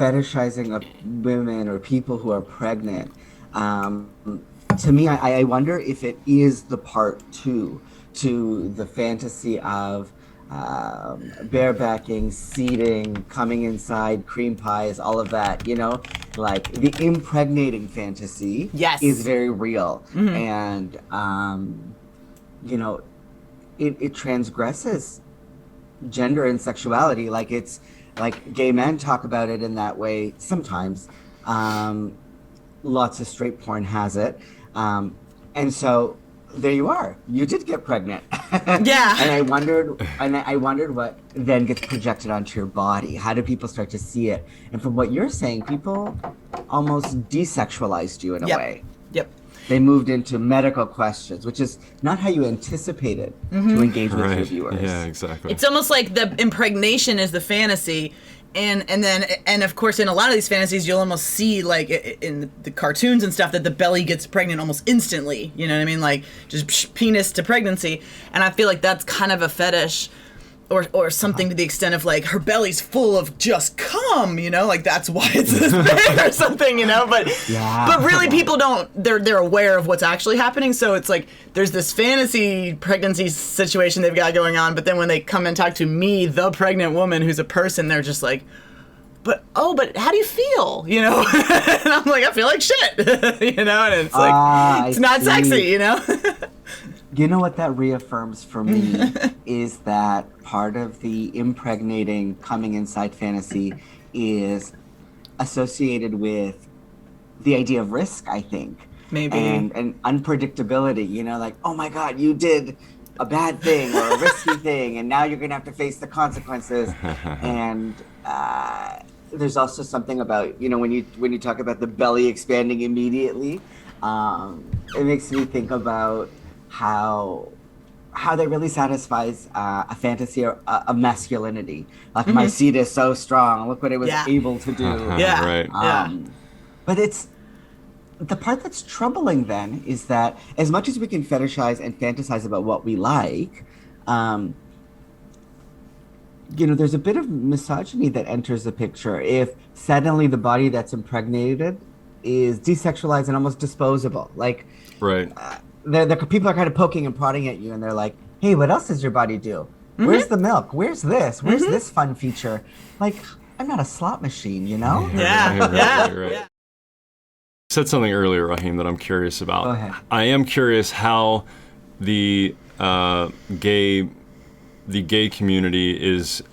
fetishizing of women or people who are pregnant, to me, I wonder if it is the part two to the fantasy of barebacking, seeding, coming inside, cream pies, all of that, like the impregnating fantasy Yes. is very real. And, you know, it transgresses gender and sexuality. Like it's like gay men talk about it in that way sometimes. Lots of straight porn has it. And so there you are. You did get pregnant. Yeah. And I wondered what then gets projected onto your body. How do people start to see it? And from what you're saying, people almost desexualized you in a way. Yep. They moved into medical questions, which is not how you anticipated to engage with your viewers. Yeah, exactly. It's almost like the impregnation is the fantasy, and of course in a lot of these fantasies you'll almost see like in the cartoons and stuff that the belly gets pregnant almost instantly. You know what I mean? Like just penis to pregnancy, and I feel like that's kind of a fetish. Or something to the extent of like her belly's full of just cum, like that's why it's this big or something, but really people don't, they're aware of what's actually happening. So it's like there's this fantasy pregnancy situation they've got going on, but then when they come and talk to me, the pregnant woman who's a person, they're just like, but how do you feel? And I'm like, I feel like shit, and it's like, it's not sexy, You know what that reaffirms for me is that part of the impregnating coming inside fantasy is associated with the idea of risk, I think. Maybe. And unpredictability, like, oh my God, you did a bad thing or a risky thing, and now you're going to have to face the consequences. And there's also something about, when you talk about the belly expanding immediately, it makes me think about how that really satisfies a fantasy of masculinity. Like my seed is so strong. Look what it was able to do. But it's the part that's troubling then is that as much as we can fetishize and fantasize about what we like, there's a bit of misogyny that enters the picture if suddenly the body that's impregnated is desexualized and almost disposable. Like, the people are kind of poking and prodding at you, and they're like, hey, what else does your body do? Where's the milk? Where's this? Where's this fun feature? Like, I'm not a slot machine, Yeah. You said something earlier, Rahim, that I'm curious about. Go ahead. I am curious how the gay community is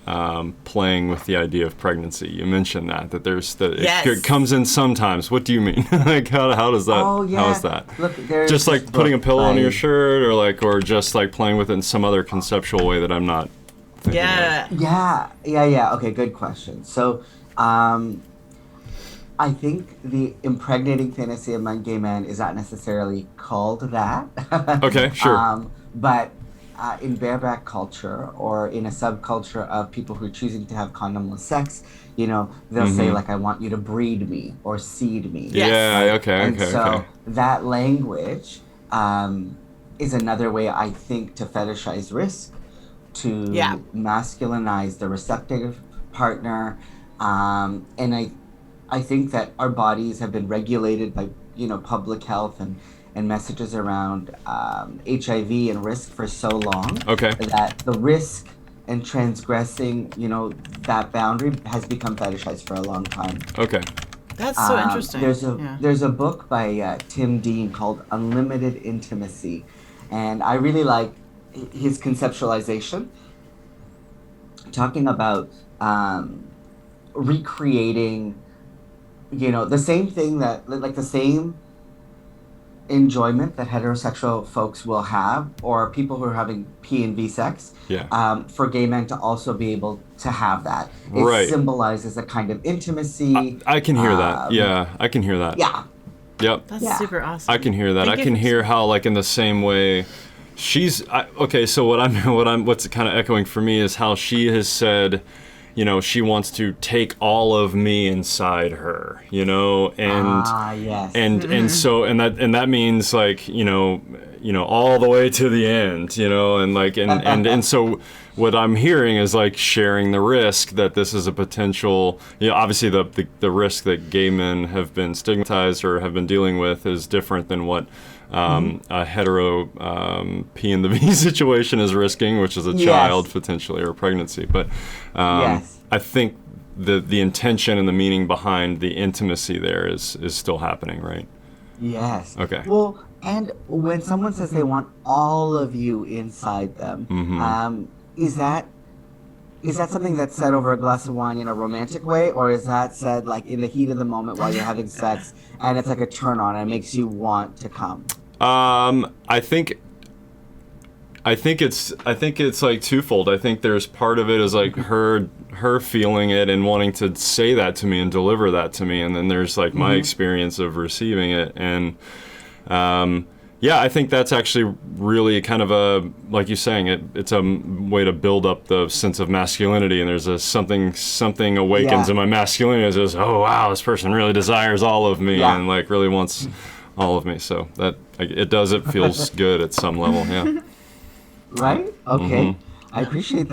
playing with the idea of pregnancy. You mentioned that it comes in sometimes. What do you mean? Like how does that? Oh, yeah. How is that? Look, just like putting a pillow on your shirt, or just like playing with it in some other conceptual way that I'm not thinking of. Yeah. Okay, good question. So, I think the impregnating fantasy among gay men is not necessarily called that. Okay, sure. But in bareback culture or in a subculture of people who are choosing to have condomless sex, they'll say like, I want you to breed me or seed me. Yeah, okay. That language is another way, I think, to fetishize risk, to masculinize the receptive partner. And I think that our bodies have been regulated by, public health and messages around HIV and risk for so long that the risk and transgressing, that boundary has become fetishized for a long time. Okay. That's so interesting. There's a book by Tim Dean called Unlimited Intimacy, and I really like his conceptualization, talking about recreating, the same thing the same enjoyment that heterosexual folks will have, or people who are having P and V sex, for gay men to also be able to have that. It symbolizes a kind of intimacy. I can hear that. Yeah, I can hear that. Yeah. Yep. That's super awesome. I can hear that. I can hear how, like, in the same way, so what's kind of echoing for me is how she has said, you know, she wants to take all of me inside her, you know, and yes. and so that means like, you know, all the way to the end, you know, and like and so what I'm hearing is like sharing the risk that this is a potential, you know, obviously the risk that gay men have been stigmatized or have been dealing with is different than what a hetero P in the V situation is risking, which is a child potentially or pregnancy. But I think the intention and the meaning behind the intimacy there is still happening, right? Yes. Okay. Well, and when someone says they want all of you inside them, is that something that's said over a glass of wine in a romantic way, or is that said like in the heat of the moment while you're having sex and it's like a turn on and it makes you want to come? I think it's like twofold. I think there's part of it is like her feeling it and wanting to say that to me and deliver that to me, and then there's like my experience of receiving it, and I think that's actually really kind of a, like you're saying, it's a way to build up the sense of masculinity, and there's a something awakens in my masculinity. It says, oh wow, this person really desires all of me and like really wants all of me. So that it feels good at some level. Yeah. Right? Okay. I appreciate that.